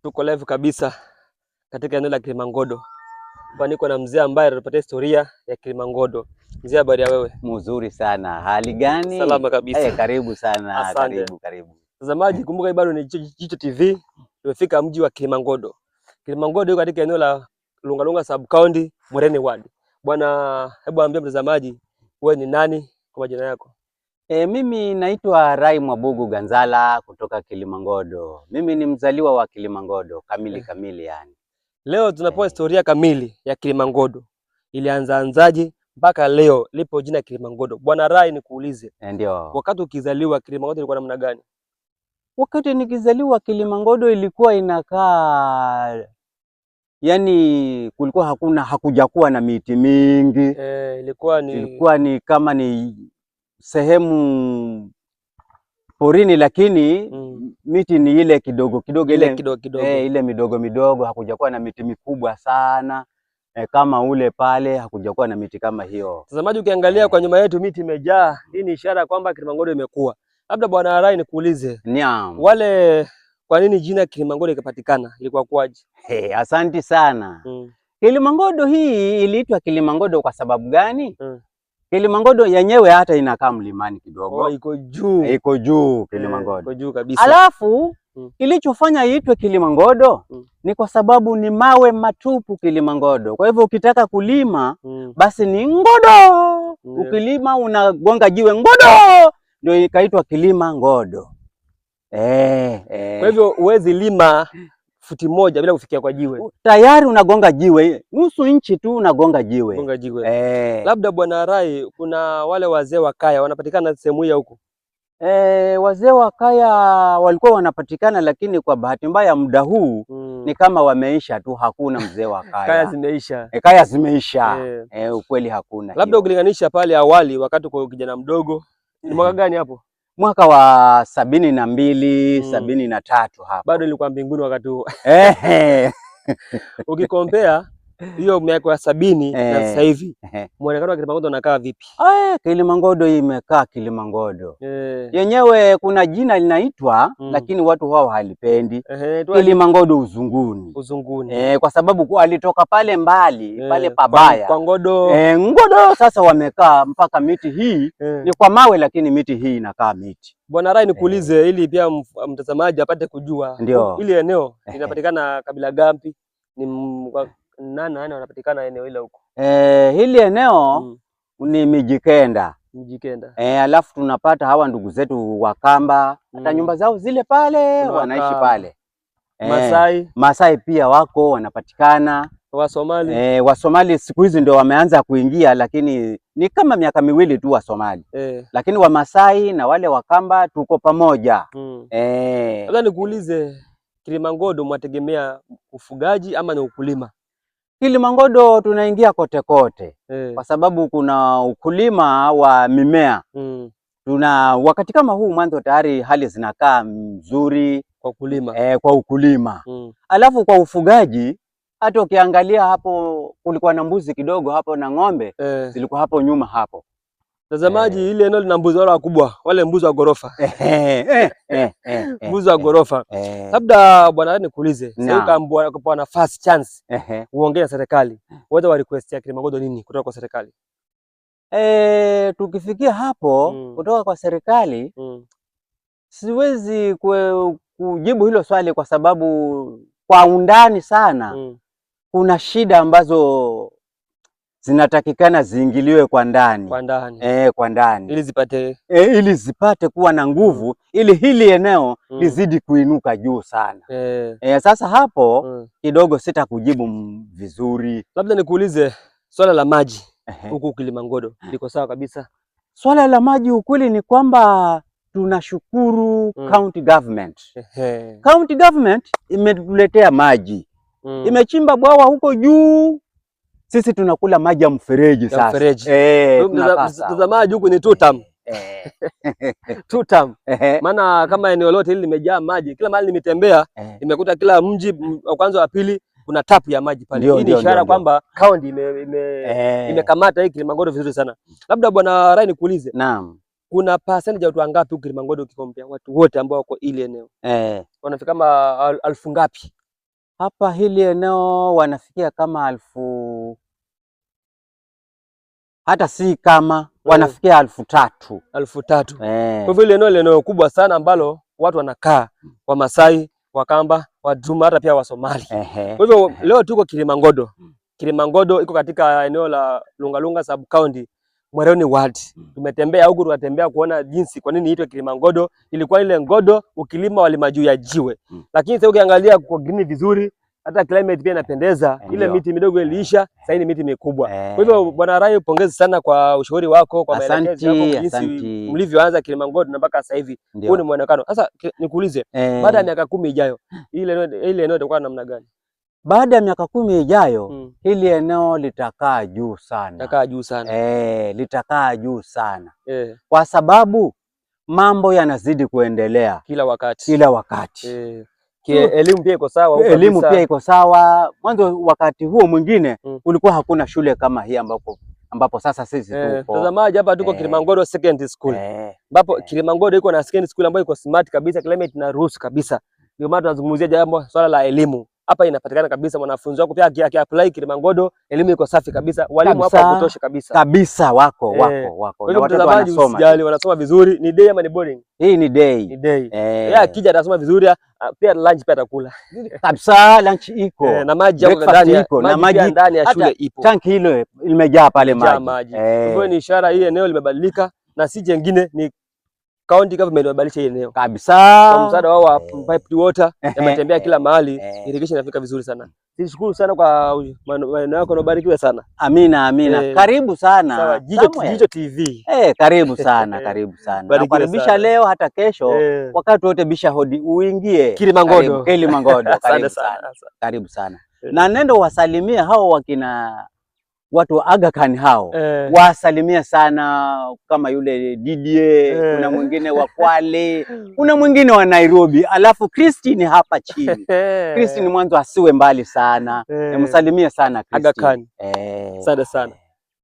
Tuko live kabisa katika eneo la Kilimangodo. Hapa niko na mzee ambaye anatupatia historia ya Kilimangodo. Mzee, habari ya wewe? Mzuri sana. Hali gani? Salama kabisa. Karibu sana. Asante. Karibu. Mtazamaji, kumbuka hii bado ni Jicho TV. Tumefika mji wa Kilimangodo. Kilimangodo iko katika eneo la Lungalunga Sub County, Mureni Ward. Bwana, hebu ambia mtazamaji wewe ni nani kwa majina yako? Mimi naitwa Rai Mwabugu Ganzala kutoka Kilimangodo. Mimi ni mzaliwa wa Kilimangodo kamili yani. Leo tunapewa historia kamili ya Kilimangodo. Ilianza anzaje mpaka leo lipo jina Kilimangodo. Bwana Rai, nikuulize. Ndio. Wakati ukizaliwa Kilimangodo ilikuwa namna gani? Wakati nikizaliwa Kilimangodo ilikuwa inakaa, yani kulikuwa hakujakuwa na miti mingi. Ilikuwa ni kama ni sehemu porini, lakini miti ni ile kidogo ile midogo midogo, hakujakuwa na miti mikubwa sana kama ule pale, hakujakuwa na miti kama hiyo. Mtazamaji, ukiangalia kwa nyuma yetu miti imejaa. Hii ni ishara kwamba Kilimangodo imekuwa. Labda Bwana Rai, nikuulize. Wale, kwa nini jina Kilimangodo ikapatikana? Ilikuwa kwaje? Asanti sana. Kilimangodo hii iliitwa Kilimangodo kwa sababu gani? Kilimangodo yenyewe hata inakaa mlimani kidogo. Iko juu. Iko juu Kilimangodo. Iko juu kabisa. Alafu kilichofanya iitwe Kilimangodo ni kwa sababu ni mawe matupu Kilimangodo. Kwa hivyo ukitaka kulima basi ni ngodo. Ukilima unagonga jiwe ngodo, ndio ikaitwa Kilimangodo. Kwa hivyo huwezi lima futi moja bila kufikia kwa jiwe. Tayari unagonga jiwe, nusu inchi tu unagonga jiwe. Gonga jiwe. Labda Bwana Rai, kuna wale wazee wa kaya wanapatikana sehemu hii huko? Wazee wa kaya walikuwa wanapatikana, lakini kwa bahati mbaya muda huu ni kama wameisha tu, hakuna mzee wa kaya. Kaya zimeisha. Kaya zimeisha. Ukweli hakuna. Labda ukilinganisha pale awali wakati uko kijana mdogo, ni mwaka gani hapo? Mwaka wa 72, 73 hapo. Bado nilikuwa mbinguni wakati huo. Ukikompea hiyo miaka ya 70 na sasa hivi, muonekano wa Kilimangodo unakaa vipi? Kilimangodo imekaa Kilimangodo. Yenyewe kuna jina linaitwa lakini watu hao halipendi. Kilimangodo Uzunguni. Uzunguni. Kwa sababu alitoka pale mbali, pale pabaya. Kwa Ngodo. Ngodo sasa wamekaa mpaka miti hii ni kwa mawe, lakini miti hii inakaa miti. Bwana Rai, nikuulize ili pia mtazamaji apate kujua. Ili eneo linapatikana kabila gapi? Ni nani wanapatikana eneo hilo huko? Hili eneo ni Mijikenda. Mijikenda. Alafu tunapata hawa ndugu zetu Wakamba, hata nyumba zao zile pale wanaishi pale. Masai pia wako wanapatikana. Wasomali. Wasomali siku hizi ndio wameanza kuingia, lakini ni kama miaka miwili tu Wasomali. Lakini Wamasai na wale Wakamba tuko pamoja. Labda nikuulize, Kilimangodo mwategemea ufugaji ama ni ukulima? Kilimangodo tunaingia kote kote. Kwa sababu kuna ukulima wa mimea. Wakati kama huu mwanzo tayari hali zinakaa mzuri kwa ukulima. Kwa ukulima. Alafu kwa ufugaji, hata ukiangalia hapo kulikuwa na mbuzi kidogo hapo na ng'ombe zilikuwa hapo nyuma hapo. Mtazamaji, ile eneo lina mbuzi wale wakubwa, wale mbuzi wa gorofa. Mbuzi wa gorofa. Labda Bwana Rai, nikuulize, sasa ukaambiwa kwa na first chance uongee na serikali, wewe wa request ya Kilimangodo nini kutoka kwa serikali? Tukifikia hapo kutoka kwa serikali, siwezi kujibu hilo swali kwa sababu kwa undani sana kuna shida ambazo zinatakikana ziingiliwe kwa ndani. Kwa ndani. Ili zipate kuwa na nguvu, ili hili eneo lizidi kuinuka juu sana. Sasa hapo kidogo sitakujibu vizuri. Labda nikuulize swala la maji huku Kilimangodo liko sawa kabisa? Swala la maji ukweli ni kwamba tunashukuru county government. County government imetuletea maji. Imechimba bwawa huko juu. Sisi tunakula maji ya mfereji sasa. Mtazamaji, huku ni tutam. Tutam. Maana kama eneo lote hili limejaa maji, kila mahali nimetembea, nimekuta kila mji wa kwanza wa pili kuna tapu ya maji pale. Hii ni ishara kwamba county imekamata hii Kilimangodo vizuri sana. Labda Bwana Rai, nikuulize. Naam. Kuna percentage ya watu wangapi huko Kilimangodo ukikompea watu wote ambao wako ile eneo? Wanafika kama 1000 ngapi? Hapa hili eneo wanafikia kama 1000, hata si kama wanafikia 3000. 3000. Kwa hivyo ile eneo kubwa sana ambalo watu wanakaa, Wamasai, Wakamba, Waduma, hata pia Wasomali. Kwa hivyo leo tuko Kilimangodo. Kilimangodo iko katika eneo la Lungalunga sub county, Mweroni ward. Tumetembea huku, tukatembea kuona jinsi kwa nini iitwe Kilimangodo. Ilikuwa ile ngodo ukilima walima juu ya jiwe. Lakini sasa ukiangalia kwa green vizuri, hata climate pia inapendeza. Ile miti midogo iliisha, sasa ni miti mikubwa. Kwa hivyo Bwana Rai, pongezi sana kwa ushauri wako, kwa maelekezo yako jinsi mlivyoanza Kilimangodo na mpaka sasa hivi. Huu ni muonekano. Sasa nikuulize, baada ya miaka 10 ijayo, ile eneo itakuwa namna gani? Baada ya miaka 10 ijayo, hili eneo litakaa juu sana. Litakaa juu sana. Litakaa juu sana. Kwa sababu mambo yanazidi kuendelea kila wakati. Kila wakati. Elimu pia iko sawa. Elimu pia iko sawa. Mwanzo wakati huo mwingine kulikuwa hakuna shule kama hii ambapo sasa sisi tupo. Mtazamaji, hapa tuko Kilimangodo Secondary School. Ambapo Kilimangodo iko na secondary school ambayo iko smart kabisa, climate na ruhusu kabisa. Ndio maana tunazungumzia jambo swala la elimu. Hapa inapatikana kabisa, mwanafunzi wako pia aki-apply Kilimangodo, elimu iko safi kabisa, walimu hapa kutosha kabisa. Wako. Na watoto wanasoma. Usijali, wanasoma vizuri. Ni day ama ni boarding? Hii ni day. Ni day. Yeye akija atasoma vizuri, pia lunch pia atakula. Kabisa, lunch iko. Na maji yako ndani ya shule ipo. Tanki hilo limejaa pale maji. Kwa hivyo ni ishara hii eneo limebadilika, na si jengine, ni county government wamebadilisha eneo kabisa. Kwa msaada wao wa piped water yametembea kila mahali, irrigation inafika vizuri sana. Nishukuru sana kwa maneno yako, na ubarikiwe sana. Amina. Karibu sana. Sawa, Jicho TV. Karibu sana, karibu sana. Nakaribisha leo hata kesho, wakati wote bisha hodi uingie Kilimangodo. Karibu sana. Na nendo wasalimie hao wakina watu wa Aga Khan hao. Wasalimia sana, kama yule Didier, kuna mwingine wa Kwale, kuna mwingine wa Nairobi, alafu Christine hapa chini. Christine mwanzo asiwe mbali sana. Msalimie sana Christine. Aga Khan. Asante sana.